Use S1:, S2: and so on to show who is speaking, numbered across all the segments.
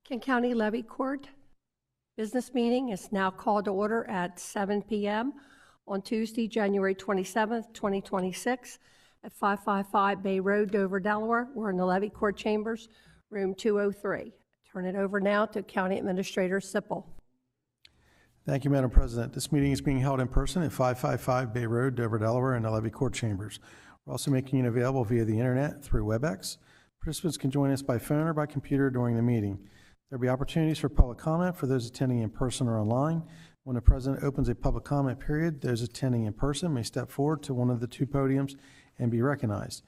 S1: Kent County Levy Court business meeting is now called to order at 7 p.m. on Tuesday, January 27th, 2026 at 555 Bay Road, Dover, Delaware. We're in the Levy Court Chambers, room 203. Turn it over now to County Administrator Sipple.
S2: Thank you, Madam President. This meeting is being held in person at 555 Bay Road, Dover, Delaware, in the Levy Court Chambers. We're also making it available via the internet through WebEx. Participants can join us by phone or by computer during the meeting. There will be opportunities for public comment for those attending in person or online. When the President opens a public comment period, those attending in person may step forward to one of the two podiums and be recognized.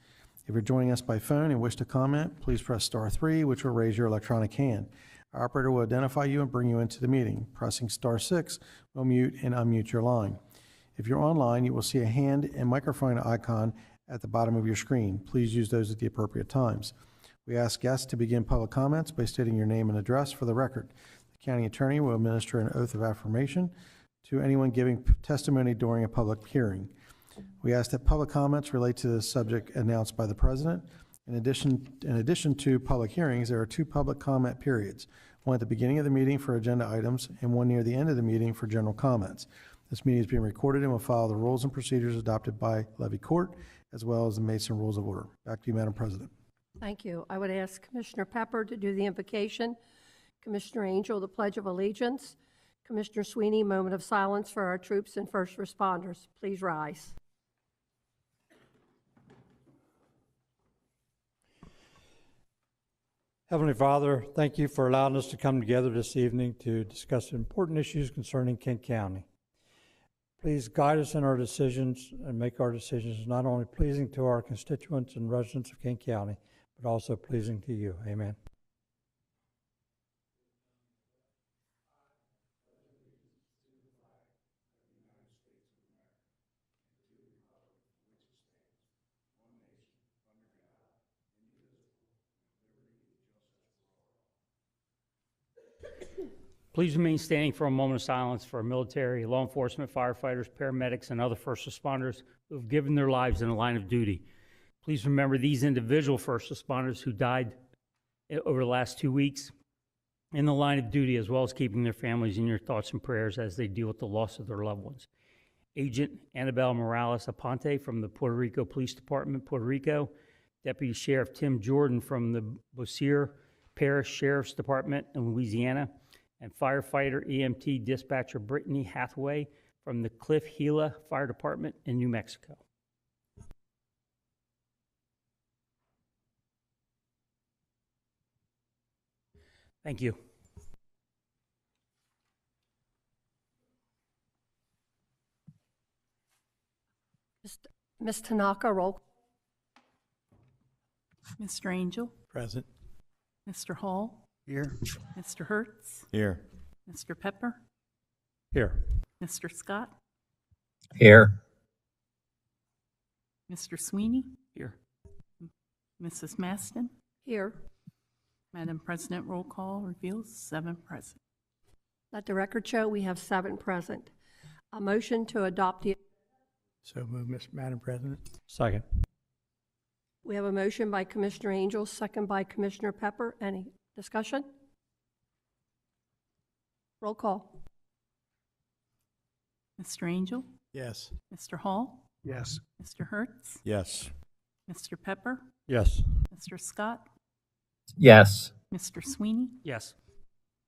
S2: If you're joining us by phone and wish to comment, please press star 3, which will raise your electronic hand. Our operator will identify you and bring you into the meeting. Pressing star 6 will mute and unmute your line. If you're online, you will see a hand and microphone icon at the bottom of your screen. Please use those at the appropriate times. We ask guests to begin public comments by stating your name and address for the record. The county attorney will administer an oath of affirmation to anyone giving testimony during a public hearing. We ask that public comments relate to the subject announced by the President. In addition to public hearings, there are two public comment periods, one at the beginning of the meeting for agenda items and one near the end of the meeting for general comments. This meeting is being recorded and will follow the rules and procedures adopted by Levy Court, as well as the Mason Rules of Order. Back to you, Madam President.
S1: Thank you. I would ask Commissioner Pepper to do the invocation, Commissioner Angel, the Pledge of Allegiance, Commissioner Sweeney, moment of silence for our troops and first responders. Please rise.
S3: Heavenly Father, thank you for allowing us to come together this evening to discuss important issues concerning Kent County. Please guide us in our decisions and make our decisions not only pleasing to our constituents and residents of Kent County, but also pleasing to you. Amen.
S4: Please remain standing for a moment of silence for our military, law enforcement, firefighters, paramedics, and other first responders who have given their lives in the line of duty. Please remember these individual first responders who died over the last 2 weeks in the line of duty, as well as keeping their families in your thoughts and prayers as they deal with the loss of their loved ones. Agent Annabelle Morales Aponte from the Puerto Rico Police Department, Puerto Rico, Deputy Sheriff Tim Jordan from the Bossier Parish Sheriff's Department in Louisiana, and firefighter EMT dispatcher Brittany Hathaway from the Cliff Gila Fire Department in New Mexico. Thank you.
S1: Ms. Tanaka, roll.
S5: Mr. Angel.
S2: Present.
S5: Mr. Hall.
S2: Here.
S5: Mr. Hertz.
S2: Here.
S5: Mr. Pepper.
S3: Here.
S5: Mr. Scott.
S6: Here.
S5: Mr. Sweeney.
S4: Here.
S5: Mrs. Maston.
S1: Here.
S5: Madam President, roll call reveals 7 present.
S1: Let the record show we have 7 present. A motion to adopt the...
S2: So moved, Madam President.
S3: Second.
S1: We have a motion by Commissioner Angel, second by Commissioner Pepper. Any discussion? Roll call.
S5: Mr. Angel.
S2: Yes.
S5: Mr. Hall.
S2: Yes.
S5: Mr. Hertz.
S3: Yes.
S5: Mr. Pepper.
S3: Yes.
S5: Mr. Scott.
S6: Yes.
S5: Mr. Sweeney.
S4: Yes.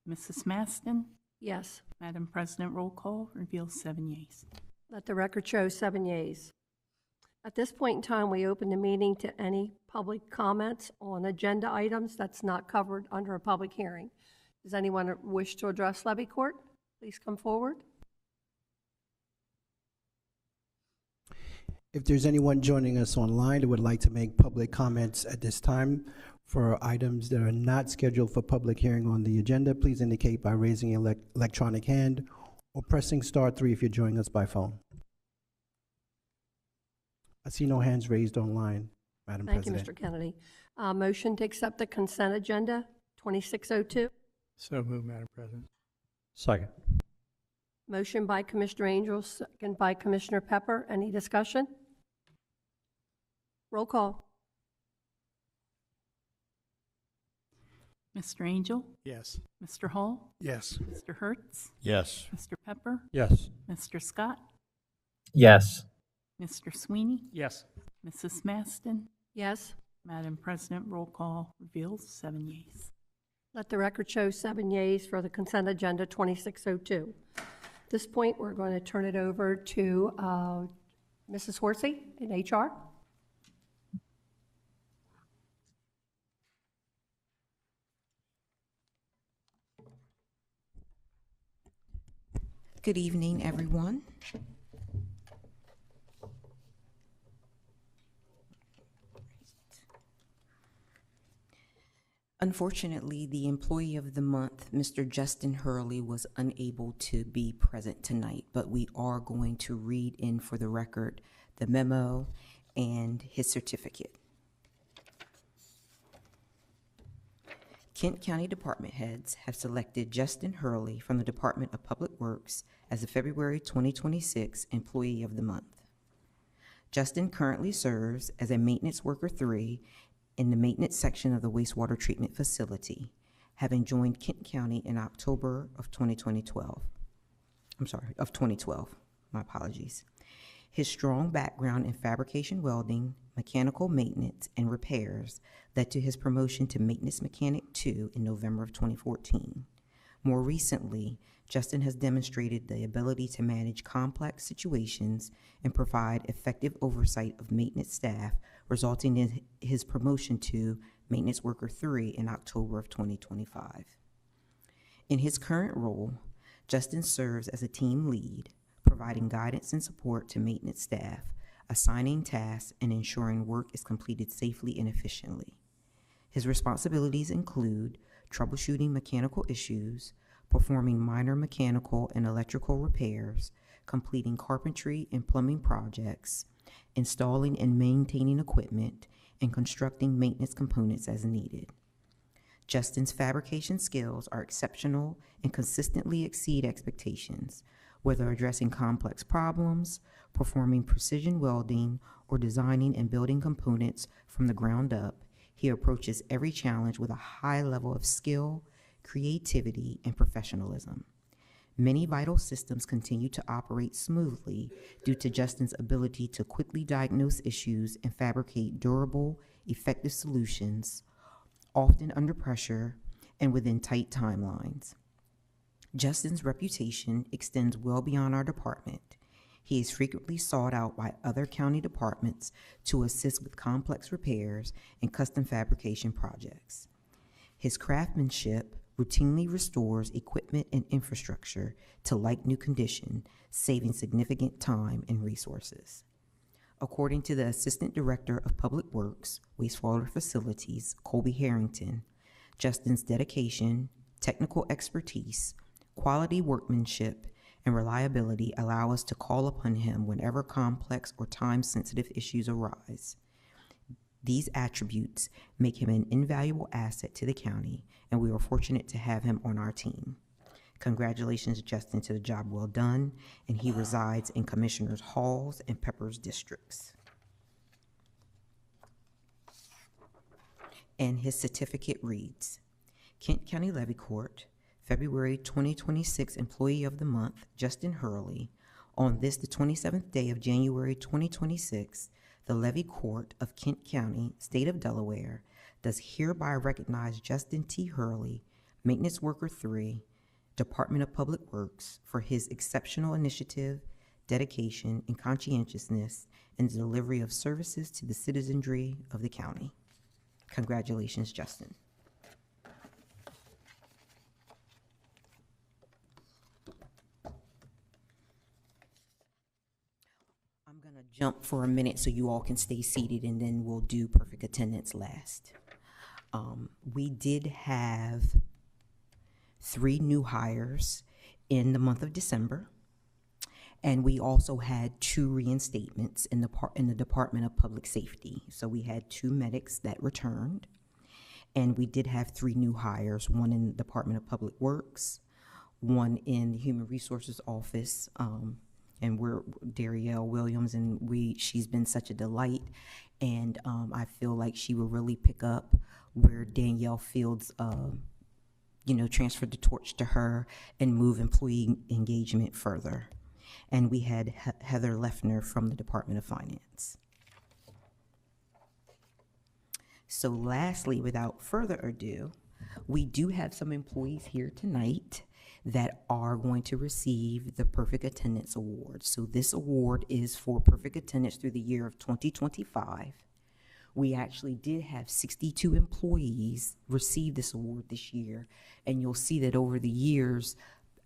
S5: Mrs. Maston.
S1: Yes.
S5: Madam President, roll call reveals 7 yeas.
S1: Let the record show 7 yeas. At this point in time, we open the meeting to any public comments on agenda items that's not covered under a public hearing. Does anyone wish to address Levy Court? Please come forward.
S7: If there's anyone joining us online that would like to make public comments at this time for items that are not scheduled for public hearing on the agenda, please indicate by raising your electronic hand or pressing star 3 if you're joining us by phone. I see no hands raised online, Madam President.
S1: Thank you, Mr. Kennedy. Motion to accept the consent agenda, 2602.
S2: So moved, Madam President.
S3: Second.
S1: Motion by Commissioner Angel, second by Commissioner Pepper. Any discussion? Roll call.
S5: Mr. Angel,
S2: Yes.
S5: Mr. Hall,
S2: Yes.
S5: Mr. Hertz,
S3: Yes.
S5: Mr. Pepper,
S3: Yes.
S5: Mr. Scott,
S6: Yes.
S5: Mr. Sweeney,
S4: Yes.
S5: Mrs. Maston.
S1: Yes.
S5: Madam President, roll call reveals 7 yeas.
S1: Let the record show 7 yeas for the consent agenda 2602. At this point, we're going to turn it over to Mrs. Horsey in HR.
S8: Good evening, everyone. Unfortunately, the Employee of the Month, Mr. Justin Hurley, was unable to be present tonight, but we are going to read in for the record the memo and his certificate. Kent County Department heads have selected Justin Hurley from the Department of Public Works as the February 2026 Employee of the Month. Justin currently serves as a Maintenance Worker 3 in the maintenance section of the wastewater treatment facility, having joined Kent County in October of 2012. My apologies. His strong background in fabrication welding, mechanical maintenance, and repairs led to his promotion to Maintenance Mechanic 2 in November of 2014. More recently, Justin has demonstrated the ability to manage complex situations and provide effective oversight of maintenance staff, resulting in his promotion to Maintenance Worker 3 in October of 2025. In his current role, Justin serves as a team lead, providing guidance and support to maintenance staff, assigning tasks, and ensuring work is completed safely and efficiently. His responsibilities include troubleshooting mechanical issues, performing minor mechanical and electrical repairs, completing carpentry and plumbing projects, installing and maintaining equipment, and constructing maintenance components as needed. Justin's fabrication skills are exceptional and consistently exceed expectations, whether addressing complex problems, performing precision welding, or designing and building components from the ground up. He approaches every challenge with a high level of skill, creativity, and professionalism. Many vital systems continue to operate smoothly due to Justin's ability to quickly diagnose issues and fabricate durable, effective solutions, often under pressure and within tight timelines. Justin's reputation extends well beyond our department. He is frequently sought out by other county departments to assist with complex repairs and custom fabrication projects. His craftsmanship routinely restores equipment and infrastructure to like-new condition, saving significant time and resources. According to the Assistant Director of Public Works, Wastewater Facilities, Colby Harrington, Justin's dedication, technical expertise, quality workmanship, and reliability allow us to call upon him whenever complex or time-sensitive issues arise. These attributes make him an invaluable asset to the county, and we are fortunate to have him on our team. Congratulations, Justin, to the job well done, and he resides in Commissioners Halls and Peppers districts. And his certificate reads, Kent County Levy Court, February 2026 Employee of the Month, Justin Hurley. On this, the 27th day of January 2026, the Levy Court of Kent County, State of Delaware, does hereby recognize Justin T. Hurley, Maintenance Worker 3, Department of Public Works, for his exceptional initiative, dedication, and conscientiousness in the delivery of services to the citizenry of the county. Congratulations, Justin. I'm going to jump for a minute so you all can stay seated, and then we'll do perfect attendance last. We did have 3 new hires in the month of December, and we also had 2 reinstatements in the Department of Public Safety. So we had 2 medics that returned, and we did have 3 new hires, 1 in the Department of Public Works, 1 in the Human Resources Office, and we're Darielle Williams, and she's been such a delight, and I feel like she will really pick up where Danielle Fields, transferred the torch to her and move employee engagement further. And we had Heather Leffner from the Department of Finance. So lastly, without further ado, we do have some employees here tonight that are going to receive the Perfect Attendance Award. So this award is for perfect attendance through the year of 2025. We actually did have 62 employees receive this award this year, and you'll see that over the years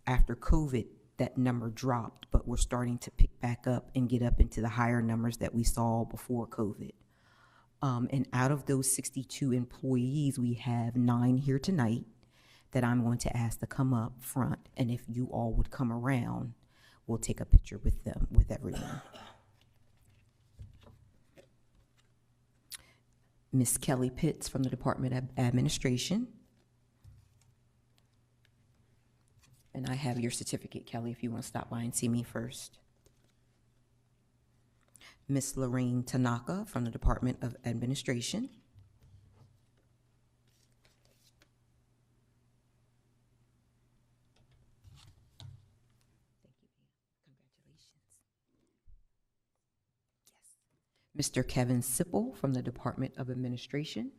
S8: after COVID, that number dropped, but we're starting to pick back up and get up into the higher numbers that we saw before COVID. And out of those 62 employees, we have 9 here tonight that I'm going to ask to come up front, and if you all would come around, we'll take a picture with them, with everyone. Miss Kelly Pitts from the Department of Administration. And I have your certificate, Kelly, if you want to stop by and see me first. Miss Lorraine Tanaka from the Department of Administration. Thank you, congratulations. Yes. Mr. Kevin Sipple from the Department of Administration.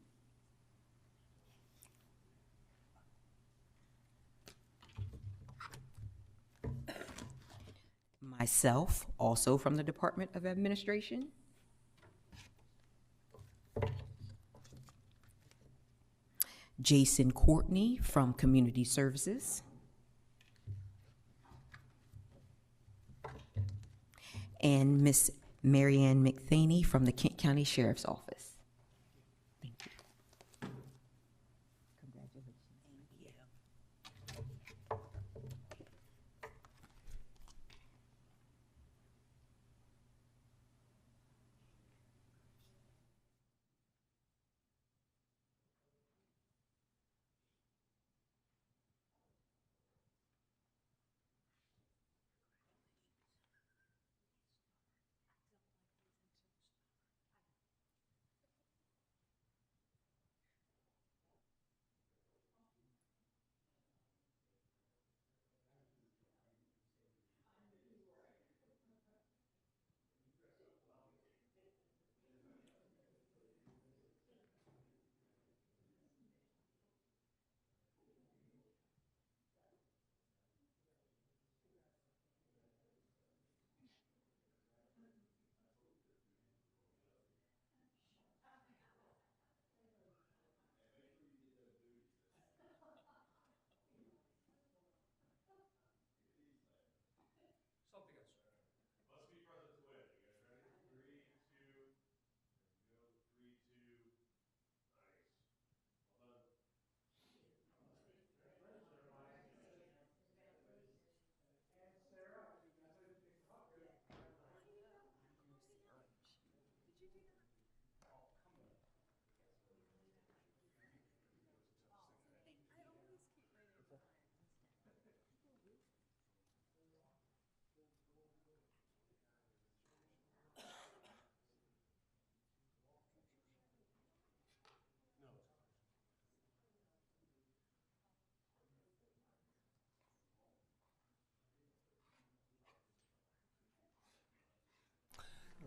S8: Myself, also from the Department of Administration. Jason Courtney from Community Services. And Miss Marianne McThaney from the Kent County Sheriff's Office. Thank you. Congratulations. Thank you.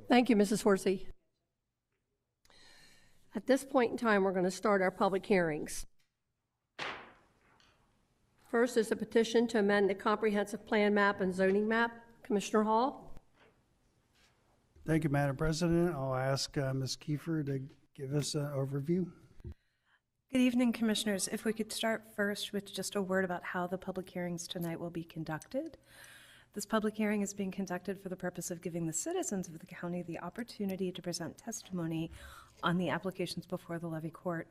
S1: Thank you, Mrs. Horsey. At this point in time, we're going to start our public hearings. First is a petition to amend the comprehensive plan map and zoning map. Commissioner Hall.
S9: Thank you, Madam President. I'll ask Ms. Kiefer to give us an overview.
S10: Good evening, Commissioners. If we could start first with just a word about how the public hearings tonight will be conducted. This public hearing is being conducted for the purpose of giving the citizens of the county the opportunity to present testimony on the applications before the levy court.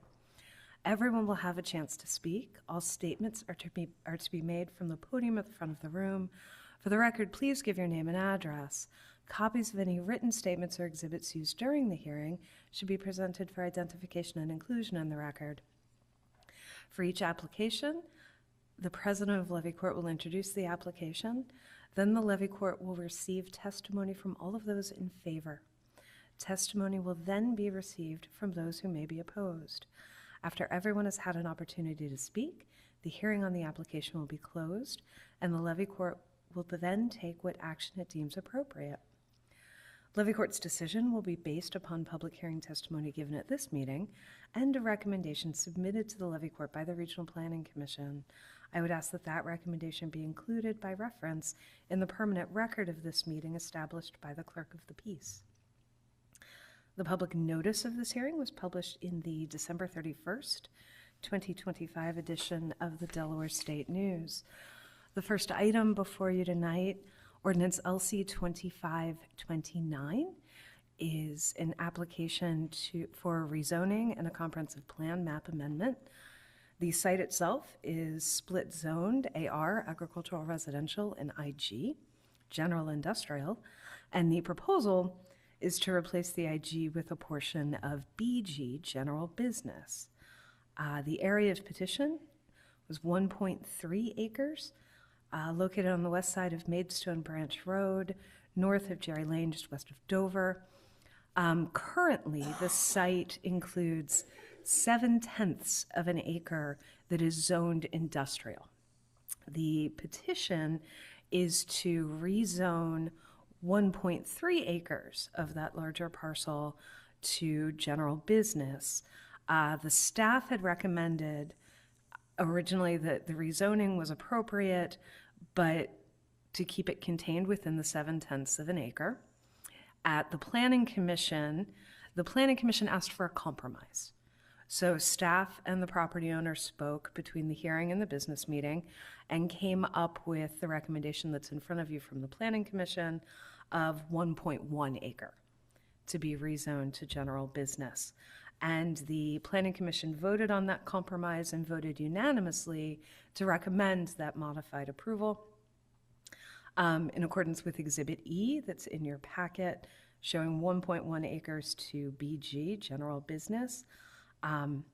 S10: Everyone will have a chance to speak. All statements are to be made from the podium at the front of the room. For the record, please give your name and address. Copies of any written statements or exhibits used during the hearing should be presented for identification and inclusion in the record. For each application, the president of levy court will introduce the application. Then the levy court will receive testimony from all of those in favor. Testimony will then be received from those who may be opposed. After everyone has had an opportunity to speak, the hearing on the application will be closed, and the levy court will then take what action it deems appropriate. Levy court's decision will be based upon public hearing testimony given at this meeting and a recommendation submitted to the levy court by the Regional Planning Commission. I would ask that that recommendation be included by reference in the permanent record of this meeting established by the clerk of the peace. The public notice of this hearing was published in the December 31st, 2025 edition of the Delaware State News. The first item before you tonight, Ordinance LC 2529, is an application for rezoning and a comprehensive plan map amendment. The site itself is split zoned AR, agricultural residential, and IG, general industrial, and the proposal is to replace the IG with a portion of BG, general business. The area of petition was 1.3 acres, located on the west side of Maidstone Branch Road, north of Jerry Lane, just west of Dover. Currently, the site includes 7/10 of an acre that is zoned industrial. The petition is to rezone 1.3 acres of that larger parcel to general business. The staff had recommended originally that the rezoning was appropriate, but to keep it contained within the 7/10 of an acre. At the Planning Commission asked for a compromise. So staff and the property owner spoke between the hearing and the business meeting and came up with the recommendation that's in front of you from the Planning Commission of 1.1 acre to be rezoned to general business. And the Planning Commission voted on that compromise and voted unanimously to recommend that modified approval in accordance with Exhibit E that's in your packet, showing 1.1 acres to BG, general business. And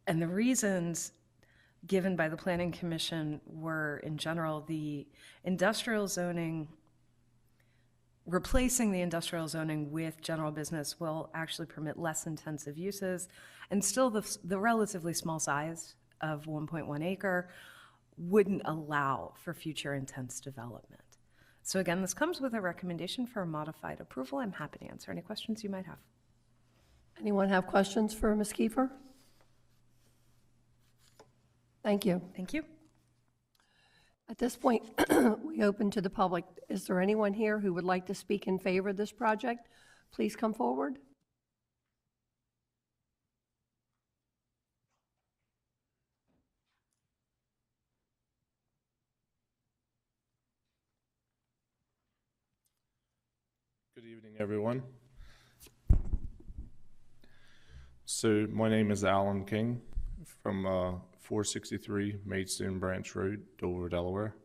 S10: the reasons given by the Planning Commission were, in general, the industrial zoning, replacing the industrial zoning with general business will actually permit less intensive uses, and still the relatively small size of 1.1 acre wouldn't allow for future intense development. So again, this comes with a recommendation for a modified approval. I'm happy to answer any questions you might have.
S1: Anyone have questions for Ms. Kiefer? Thank you.
S10: Thank you.
S1: At this point, we open to the public. Is there anyone here who would like to speak in favor of this project? Please come forward.
S11: Good evening, everyone. So my name is Alan King from 463 Maidstone Branch Road, Dover, Delaware.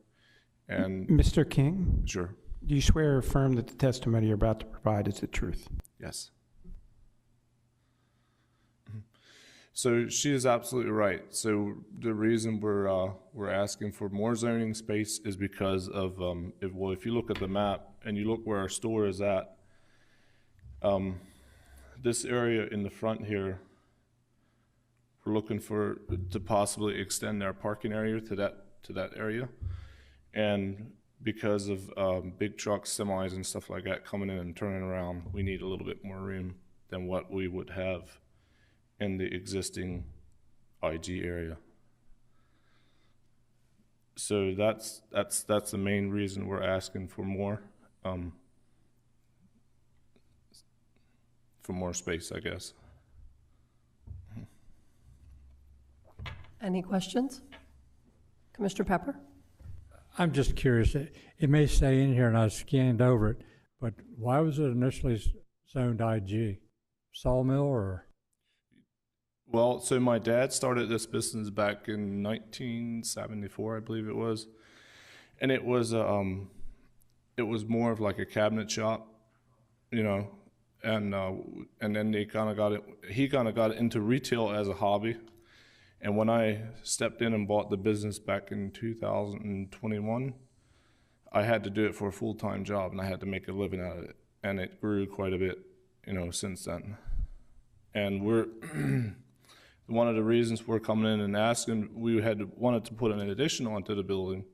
S11: And
S12: Mr. King,
S11: sure.
S12: do you swear or affirm that the testimony you're about to provide is the truth?
S11: Yes. So she is absolutely right. So the reason we're asking for more zoning space is because of if you look at the map and you look where our store is at, this area in the front here, we're looking to possibly extend our parking area to that area, and because of big trucks, semis, and stuff like that coming in and turning around, we need a little bit more room than what we would have in the existing IG area. So that's the main reason we're asking for more space, I guess.
S1: Any questions? Commissioner Pepper?
S3: I'm just curious. It may say in here, and I scanned over it, but why was it initially zoned IG? Sawmill or?
S11: Well, so my dad started this business back in 1974, I believe it was, and it was more of like a cabinet shop, you know, and then he kind of got into retail as a hobby, And when I stepped in and bought the business back in 2021, I had to do it for a full-time job, and I had to make a living out of it. And it grew quite a bit, since then. And we're one of the reasons we're coming in and asking, we wanted to put an addition onto the building,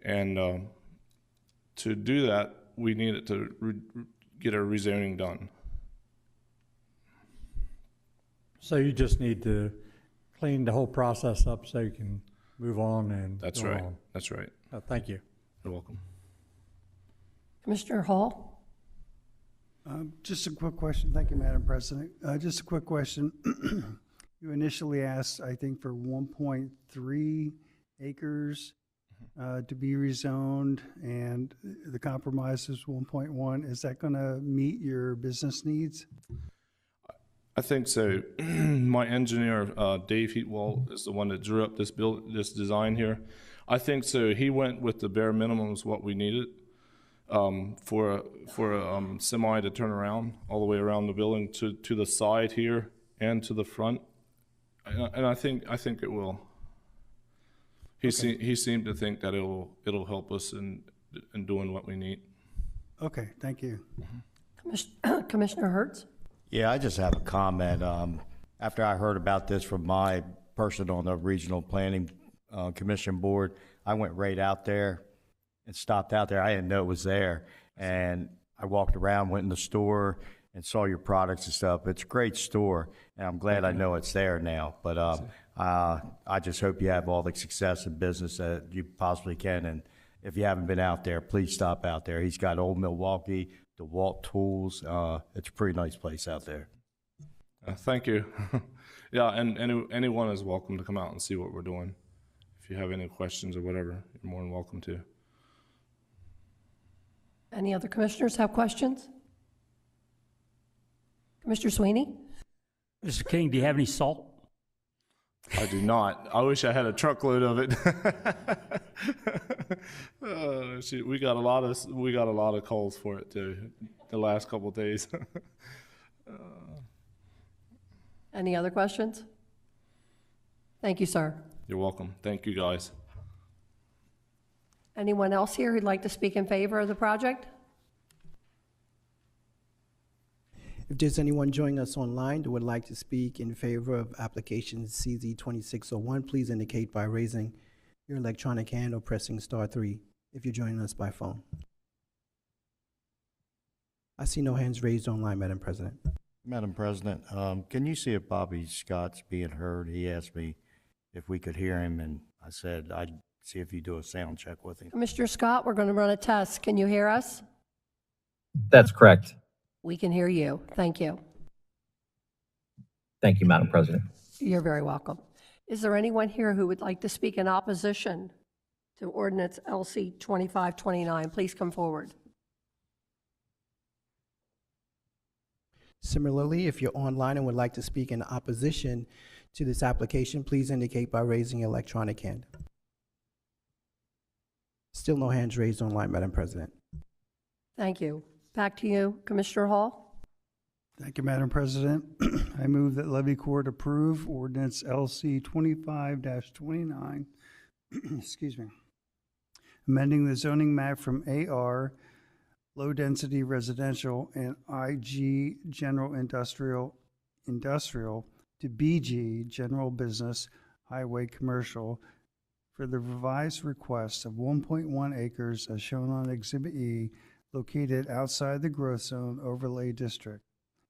S11: and to do that, we needed to get a rezoning done.
S3: So you just need to clean the whole process up so you can move on and
S11: That's
S3: go
S11: right.
S3: on.
S11: That's right.
S3: Thank you.
S11: You're welcome.
S1: Commissioner Hall?
S9: Just a quick question. Thank you, Madam President. Just a quick question. You initially asked, I think, for 1.3 acres to be rezoned, and the compromise is 1.1. Is that going to meet your business needs?
S11: I think so. My engineer, Dave Heatwall, is the one that drew up this design here. I think so. He went with the bare minimum is what we needed for a semi to turn around all the way around the building to the side here and to the front, and I think it will. He seemed to think that it'll help us in doing what we need.
S9: Okay, thank you.
S1: Commissioner Hertz?
S13: Yeah, I just have a comment. After I heard about this from my person on the Regional Planning Commission Board, I went right out there and stopped out there. I didn't know it was there. And I walked around, went in the store, and saw your products and stuff. It's a great store, and I'm glad I know it's there now. But I just hope you have all the success in business that you possibly can. And if you haven't been out there, please stop out there. He's got Old Milwaukee, DeWalt Tools. It's a pretty nice place out there.
S11: Thank you. Yeah, and anyone is welcome to come out and see what we're doing. If you have any questions or whatever, you're more than welcome to.
S1: Any other commissioners have questions? Commissioner Sweeney?
S4: Mr. King, do you have any salt?
S11: I do not. I wish I had a truckload of it. Shoot, we got a lot of calls for it too the last couple of days.
S1: Any other questions? Thank you, sir.
S11: You're welcome. Thank you, guys.
S1: Anyone else here who'd like to speak in favor of the project?
S7: If there's anyone joining us online that would like to speak in favor of application CZ 2601, please indicate by raising your electronic hand or pressing *3 if you're joining us by phone. I see no hands raised online, Madam President.
S13: Madam President, can you see if Bobby Scott's being heard? He asked me if we could hear him, and I said I'd see if you do a sound check with him.
S1: Commissioner Scott, we're going to run a test. Can you hear us?
S6: That's correct.
S1: We can hear you. Thank you.
S6: Thank you, Madam President.
S1: You're very welcome. Is there anyone here who would like to speak in opposition to ordinance LC 2529? Please come forward.
S7: Similarly, if you're online and would like to speak in opposition to this application, please indicate by raising your electronic hand. Still no hands raised online, Madam President.
S1: Thank you. Back to you, Commissioner Hall.
S9: Thank you, Madam President. I move that Levy Court approve ordinance LC 25-29, excuse me, amending the zoning map from AR, low-density residential, and IG, general industrial, to BG, general business, highway commercial, for the revised request of 1.1 acres as shown on Exhibit E, located outside the growth zone overlay district.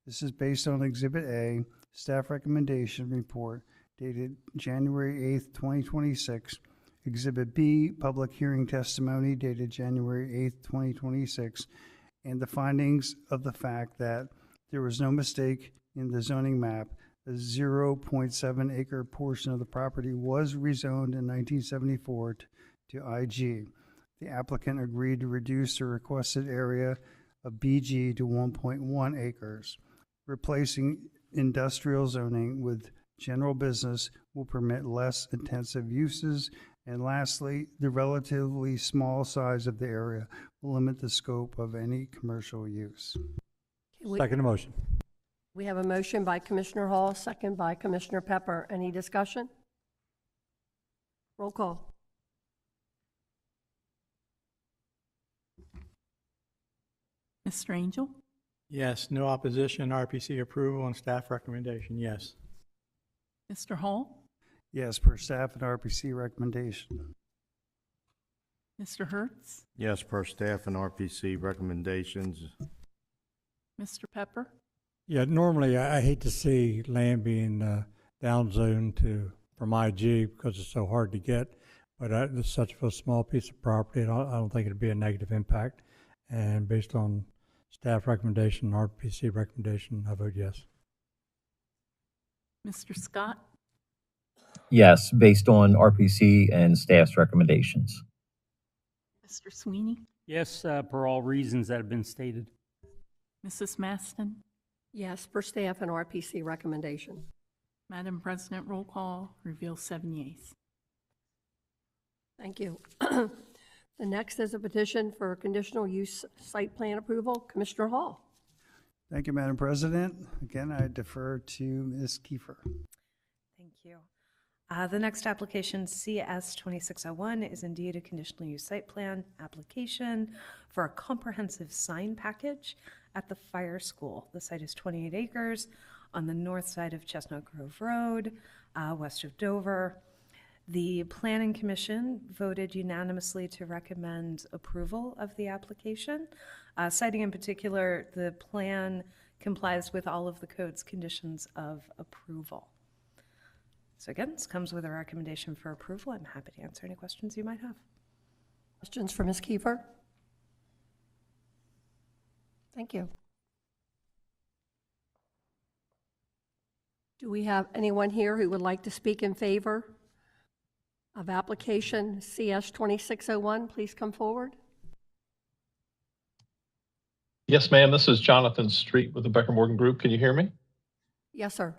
S9: This is based on Exhibit A, staff recommendation report dated January 8th, 2026. Exhibit B, public hearing testimony dated January 8th, 2026, and the findings of the fact that there was no mistake in the zoning map. The 0.7 acre portion of the property was rezoned in 1974 to IG. The applicant agreed to reduce the requested area of BG to 1.1 acres. Replacing industrial zoning with general business will permit less intensive uses. And lastly, the relatively small size of the area will limit the scope of any commercial use.
S3: Second motion.
S1: We have a motion by Commissioner Hall, second by Commissioner Pepper. Any discussion? Roll call.
S5: Mr. Angel?
S12: Yes, no opposition, RPC approval, and staff recommendation, yes.
S5: Mr. Hall?
S9: Yes, per staff and RPC recommendation.
S5: Mr. Hertz?
S13: Yes, per staff and RPC recommendations.
S5: Mr. Pepper?
S3: Yeah, normally I hate to see land being downzoned from IG because it's so hard to get, but it's such a small piece of property, and I don't think it'd be a negative impact. And based on staff recommendation, RPC recommendation, I vote yes.
S5: Mr. Scott?
S6: Yes, based on RPC and staff's recommendations.
S5: Mr. Sweeney?
S4: Yes, per all reasons that have been stated.
S5: Mrs. Maston?
S1: Yes, per staff and RPC recommendation.
S5: Madam President, roll call reveals 7 yeas.
S1: Thank you. The next is a petition for conditional use site plan approval. Commissioner Hall.
S9: Thank you, Madam President. Again, I defer to Ms. Kiefer.
S10: Thank you. The next application, CS 2601, is indeed a conditional use site plan application for a comprehensive sign package at the fire school. The site is 28 acres on the north side of Chestnut Grove Road, west of Dover. The Planning Commission voted unanimously to recommend approval of the application, citing in particular the plan complies with all of the code's conditions of approval. So again, this comes with a recommendation for approval. I'm happy to answer any questions you might have.
S1: Questions for Ms. Kiefer? Thank you. Do we have anyone here who would like to speak in favor of application CS 2601? Please come forward.
S14: Yes, ma'am. This is Jonathan Street with the Becker Morgan Group. Can you hear me?
S1: Yes, sir.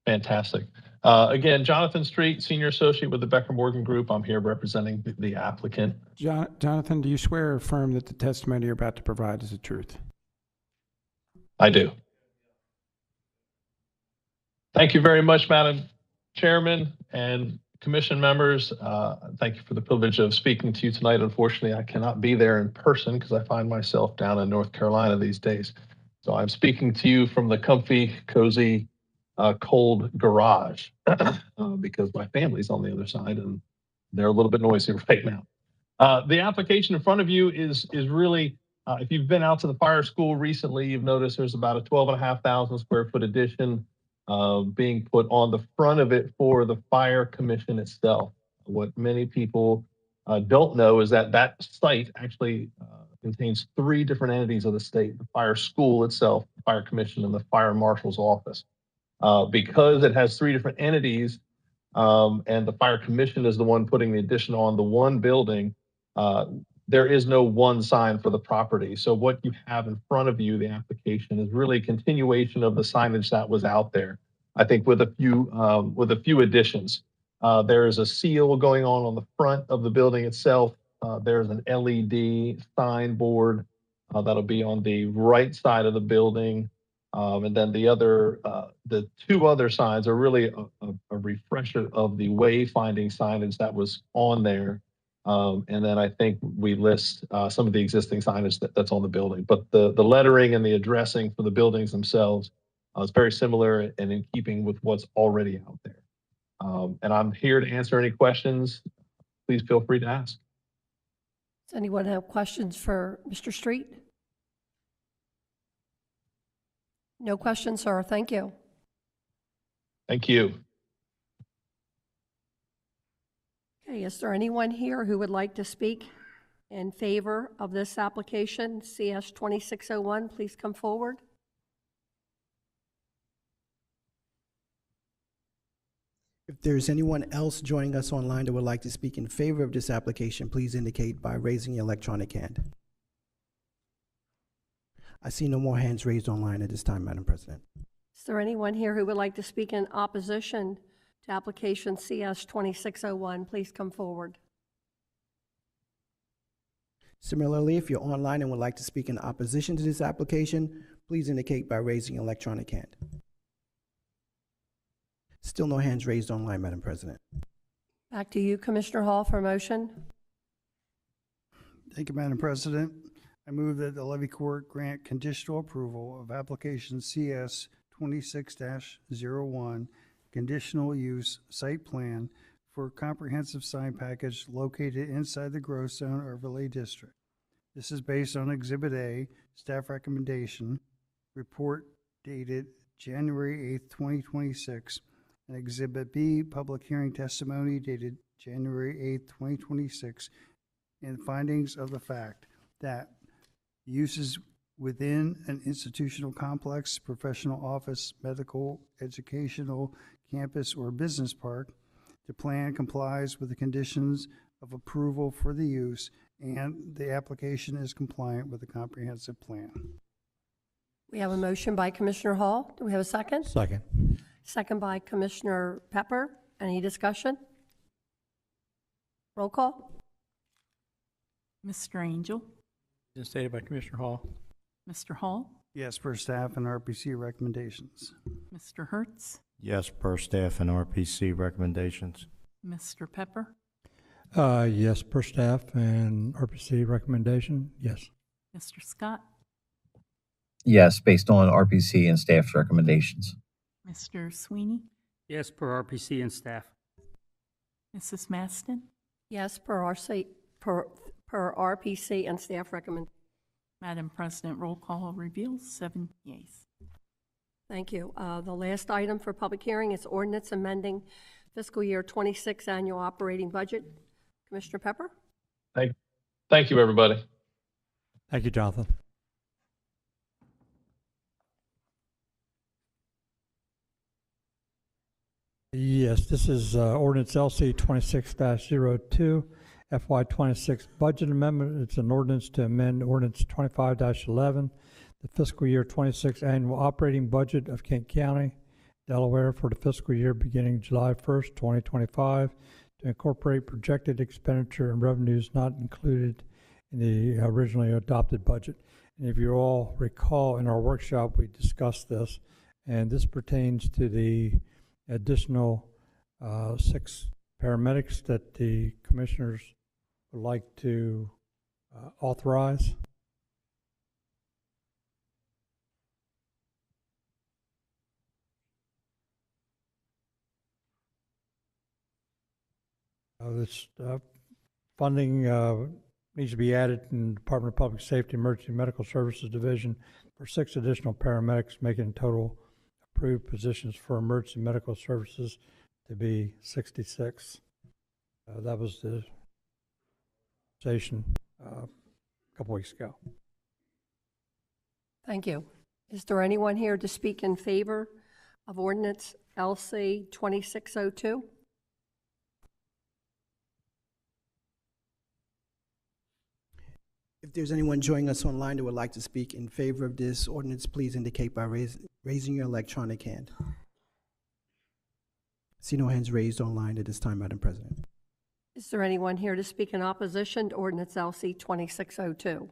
S14: Fantastic. Again, Jonathan Street, Senior Associate with the Becker Morgan Group. I'm here representing the applicant.
S12: Jonathan, do you swear or affirm that the testimony you're about to provide is the truth?
S14: I do. Thank you very much, Madam Chairman and Commission members. Thank you for the privilege of speaking to you tonight. Unfortunately, I cannot be there in person because I find myself down in North Carolina these days. So I'm speaking to you from the comfy, cozy, cold garage because my family's on the other side and they're a little bit noisy right now. The application in front of you is really, if you've been out to the fire school recently, you've noticed there's about a 12,500 square foot addition being put on the front of it for the fire commission itself. What many people don't know is that that site actually contains 3 different entities of the state: the fire school itself, the fire commission, and the fire marshal's office. Because it has 3 different entities, and the fire commission is the one putting the addition on the one building, there is no one sign for the property. So what you have in front of you, the application, is really a continuation of the signage that was out there. I think with a few additions. There is a seal going on the front of the building itself. There's an LED signboard that'll be on the right side of the building. And then the 2 other signs are really a refresher of the wayfinding signage that was on there. And then I think we list some of the existing signage that's on the building. But the lettering and the addressing for the buildings themselves is very similar and in keeping with what's already out there. And I'm here to answer any questions. Please feel free to ask.
S1: Does anyone have questions for Mr. Street? No questions, sir. Thank you.
S14: Thank you.
S1: Okay, is there anyone here who would like to speak in favor of this application, CS 2601? Please come forward.
S7: If there's anyone else joining us online that would like to speak in favor of this application, please indicate by raising your electronic hand. I see no more hands raised online at this time, Madam President.
S1: Is there anyone here who would like to speak in opposition to application CS 2601? Please come forward.
S7: Similarly, if you're online and would like to speak in opposition to this application, please please indicate by raising your electronic hand. Still no hands raised online, Madam President.
S1: Back to you, Commissioner Hall, for a motion.
S9: Thank you, Madam President. I move that the levy court grant conditional approval of application CS 26-01, conditional use site plan for comprehensive sign package located inside the growth zone overlay district. This is based on Exhibit A, staff recommendation, report dated January 8th, 2026, and Exhibit B, public hearing testimony dated January 8th, 2026, and findings of the fact that uses within an institutional complex, professional office, medical, educational, campus, or business park, the plan complies with the conditions of approval for the use, and the application is compliant with the comprehensive plan.
S1: We have a motion by Commissioner Hall. Do we have a second?
S3: Second.
S1: Second by Commissioner Pepper. Any discussion? Roll call.
S5: Mr. Angel,
S12: As stated by Commissioner Hall.
S5: Mr. Hall,
S9: Yes, per staff and RPC recommendations.
S5: Mr. Hertz,
S13: Yes, per staff and RPC recommendations.
S5: Mr. Pepper,
S3: Yes, per staff and RPC recommendation, yes.
S5: Mr. Scott,
S6: Yes, based on RPC and staff's recommendations.
S5: Mr. Sweeney,
S4: Yes, per RPC and staff.
S5: Mrs. Maston,
S1: Yes, per RPC and staff recommend.
S5: Madam President, roll call reveals 7 yeas.
S1: Thank you. The last item for public hearing is ordinance amending fiscal year 26 annual operating budget. Commissioner Pepper?
S14: Thank you, everybody.
S3: Thank you, Jonathan. Yes, this is ordinance LC 26-02, FY26 budget amendment. It's an ordinance to amend ordinance 25-11, the fiscal year 26 annual operating budget of Kent County, Delaware for the fiscal year beginning July 1st, 2025, to incorporate projected expenditure and revenues not included in the originally adopted budget. And if you all recall, in our workshop, we discussed this, and this pertains to the additional 6 paramedics that the commissioners would like to authorize. This funding needs to be added in the Department of Public Safety Emergency Medical Services Division for 6 additional paramedics, making total approved positions for emergency medical services to be 66. That was the session a couple weeks ago.
S1: Thank you. Is there anyone here to speak in favor of ordinance LC 2602?
S7: If there's anyone joining us online who would like to speak in favor of this ordinance, please indicate by raising your electronic hand. See no hands raised online at this time, Madam President.
S1: Is there anyone here to speak in opposition to ordinance LC 2602?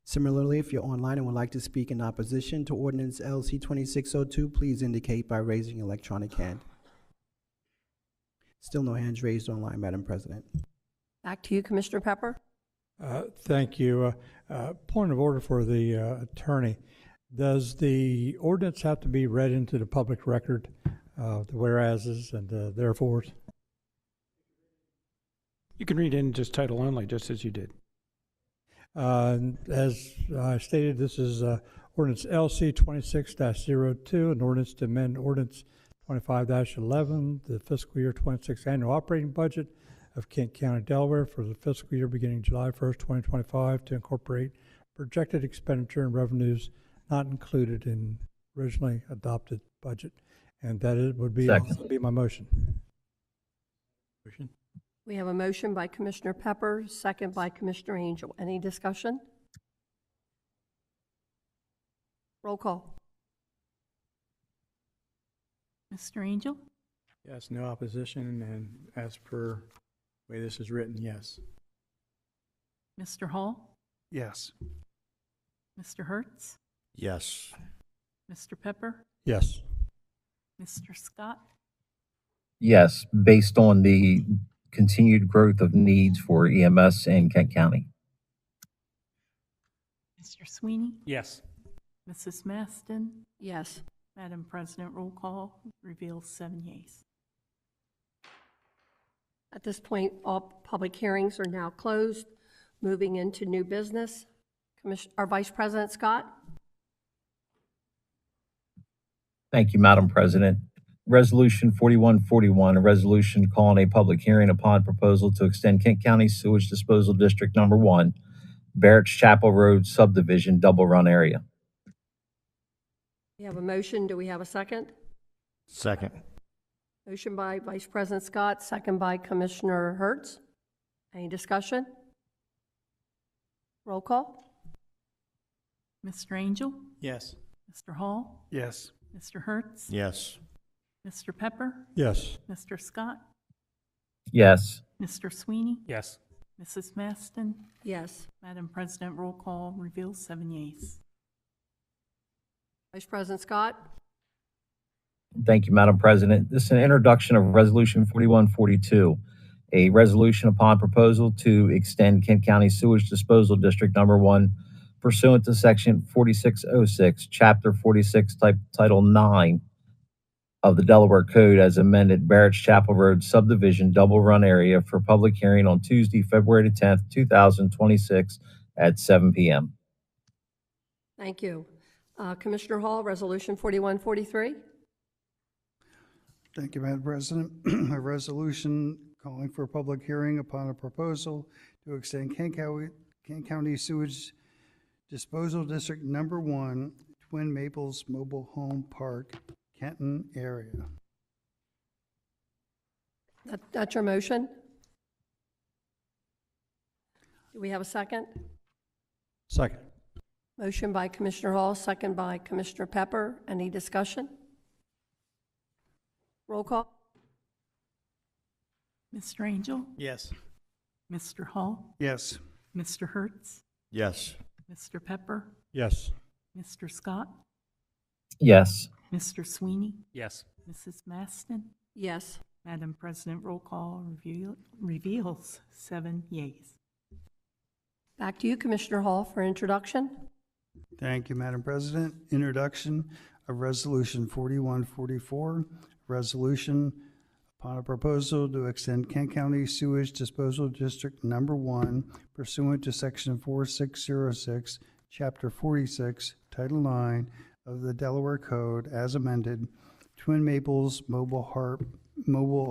S7: Similarly, if you're online and would like to speak in opposition to ordinance LC 2602, please indicate by raising your electronic hand. Still no hands raised online, Madam President.
S1: Back to you, Commissioner Pepper.
S3: Thank you. Point of order for the attorney. Does the ordinance have to be read into the public record, the whereases and the therefores?
S12: You can read in just title only, just as you did.
S3: As I stated, this is ordinance LC 26-02, an ordinance to amend ordinance 25-11, the fiscal year 26 annual operating budget of Kent County, Delaware for the fiscal year beginning July 1st, 2025, to incorporate projected expenditure and revenues not included in originally adopted budget. And that would be also be my motion.
S1: We have a motion by Commissioner Pepper, second by Commissioner Angel. Any discussion? Roll call.
S5: Mr. Angel,
S12: Yes, no opposition, and as per the way this is written, yes.
S5: Mr. Hall,
S9: Yes.
S5: Mr. Hertz,
S13: Yes.
S5: Mr. Pepper,
S3: Yes.
S5: Mr. Scott,
S6: Yes, based on the continued growth of needs for EMS in Kent County.
S5: Mr. Sweeney,
S4: Yes.
S5: Mrs. Maston.
S1: Yes.
S5: Madam President, roll call reveals 7 yeas.
S1: At this point, all public hearings are now closed. Moving into new business. Our Vice President Scott?
S6: Thank you, Madam President. Resolution 4141, a resolution calling a public hearing upon proposal to extend Kent County Sewage Disposal District Number 1, Barrett's Chapel Road Subdivision Double Run Area.
S1: We have a motion. Do we have a second?
S13: Second.
S1: Motion by Vice President Scott, second by Commissioner Hertz. Any discussion? Roll call?
S5: Mr. Angel,
S12: Yes.
S5: Mr. Hall,
S9: Yes.
S5: Mr. Hertz,
S13: Yes.
S5: Mr. Pepper,
S3: Yes.
S5: Mr. Scott,
S6: Yes.
S5: Mr. Sweeney,
S4: Yes.
S5: Mrs. Maston.
S1: Yes.
S5: Madam President, roll call reveals 7 yeas.
S1: Vice President Scott?
S6: Thank you, Madam President. This is an introduction of Resolution 4142, a resolution upon proposal to extend Kent County Sewage Disposal District Number 1 pursuant to Section 4606, Chapter 46, Title 9 of the Delaware Code as amended, Barrett's Chapel Road Subdivision Double Run Area for public hearing on Tuesday, February 10th, 2026 at 7 p.m.
S1: Thank you. Commissioner Hall, Resolution 4143?
S9: Thank you, Madam President. A resolution calling for a public hearing upon a proposal to extend Kent County Sewage Disposal District Number 1, Twin Maples Mobile Home Park, Kenton area.
S1: That's your motion? Do we have a second?
S3: Second.
S1: Motion by Commissioner Hall, second by Commissioner Pepper. Any discussion? Roll call?
S5: Mr. Angel,
S12: Yes.
S5: Mr. Hall,
S9: Yes.
S5: Mr. Hertz,
S13: Yes.
S5: Mr. Pepper,
S3: Yes.
S5: Mr. Scott,
S6: Yes.
S5: Mr. Sweeney,
S4: Yes.
S5: Mrs. Maston.
S1: Yes.
S5: Madam President, roll call reveals 7 yeas.
S1: Back to you, Commissioner Hall, for introduction.
S9: Thank you, Madam President. Introduction of Resolution 4144, resolution upon a proposal to extend Kent County Sewage Disposal District Number 1 pursuant to Section 4606, Chapter 46, Title 9 of the Delaware Code as amended, Twin Maples Mobile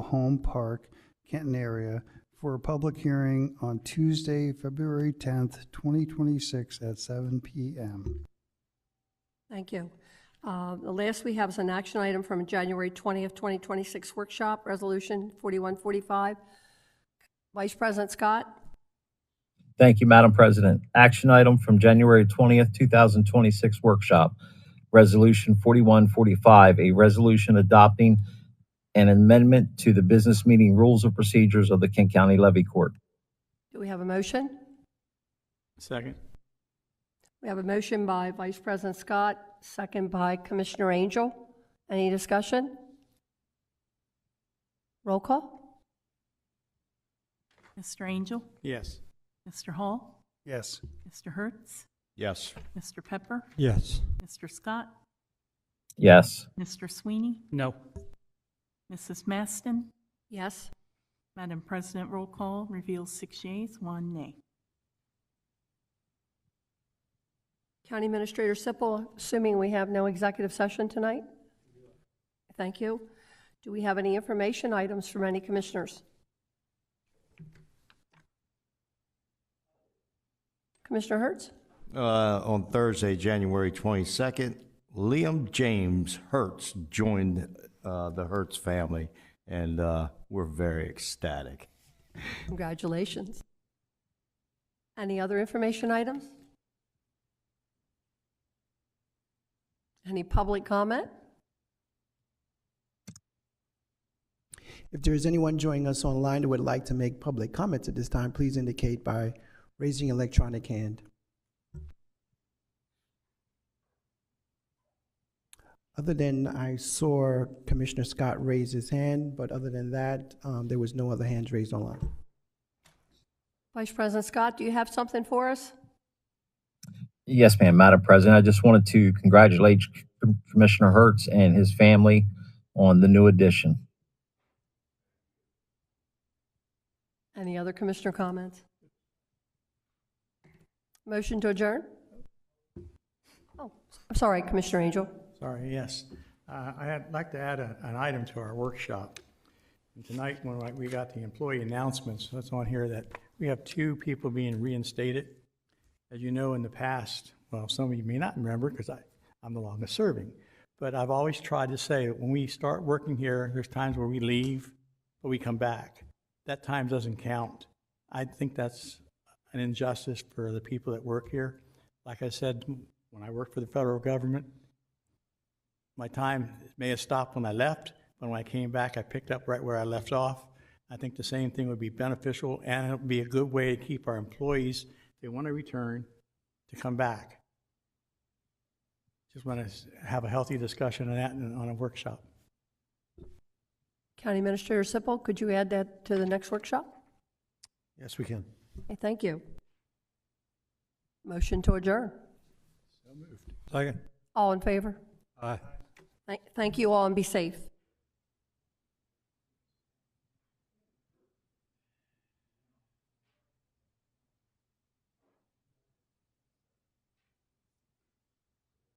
S9: Home Park, Kenton area, for a public hearing on Tuesday, February 10th, 2026 at 7 p.m.
S1: Thank you. The last we have is an action item from January 20th, 2026 workshop, Resolution 4145. Vice President Scott?
S6: Thank you, Madam President. Action item from January 20th, 2026 workshop, Resolution 4145, a resolution adopting an amendment to the business meeting rules of procedures of the Kent County Levy Court.
S1: Do we have a motion?
S12: Second.
S1: We have a motion by Vice President Scott, second by Commissioner Angel. Any discussion? Roll call?
S5: Mr. Angel,
S12: Yes.
S5: Mr. Hall,
S9: Yes.
S5: Mr. Hertz,
S13: Yes.
S5: Mr. Pepper,
S3: Yes.
S5: Mr. Scott,
S6: Yes.
S5: Mr. Sweeney,
S4: No.
S5: Mrs. Maston.
S1: Yes.
S5: Madam President, roll call reveals 6 yeas, 1 nay.
S1: County Administrator Sippel, assuming we have no executive session tonight? Thank you. Do we have any information items from any commissioners? Commissioner Hertz?
S13: On Thursday, January 22nd, Liam James Hertz joined the Hertz family, and we're very ecstatic.
S1: Congratulations. Any other information items? Any public comment?
S7: If there is anyone joining us online who would like to make public comments at this time, please indicate by raising your electronic hand. Other than I saw Commissioner Scott raise his hand, but other than that, there was no other hands raised online.
S1: Vice President Scott, do you have something for us?
S6: Yes, ma'am, Madam President. I just wanted to congratulate Commissioner Hertz and his family on the new addition.
S1: Any other commissioner comments? Motion to adjourn? Oh, I'm sorry, Commissioner Angel.
S12: Sorry, yes. I'd like to add an item to our workshop. And tonight, when we got the employee announcements, that's on here that we have 2 people being reinstated. As you know, in the past, well, some of you may not remember because I'm the longest serving, but I've always tried to say that when we start working here, there's times where we leave, but we come back. That time doesn't count. I think that's an injustice for the people that work here. Like I said, when I worked for the federal government, my time may have stopped when I left, but when I came back, I picked up right where I left off. I think the same thing would be beneficial, and it would be a good way to keep our employees, if they want to return, to come back. Just want to have a healthy discussion on that on a workshop.
S1: County Administrator Sipple, could you add that to the next workshop?
S2: Yes, we can.
S1: Okay, thank you. Motion to adjourn.
S3: Second.
S1: All in favor?
S3: Aye.
S1: Thank you all and be safe.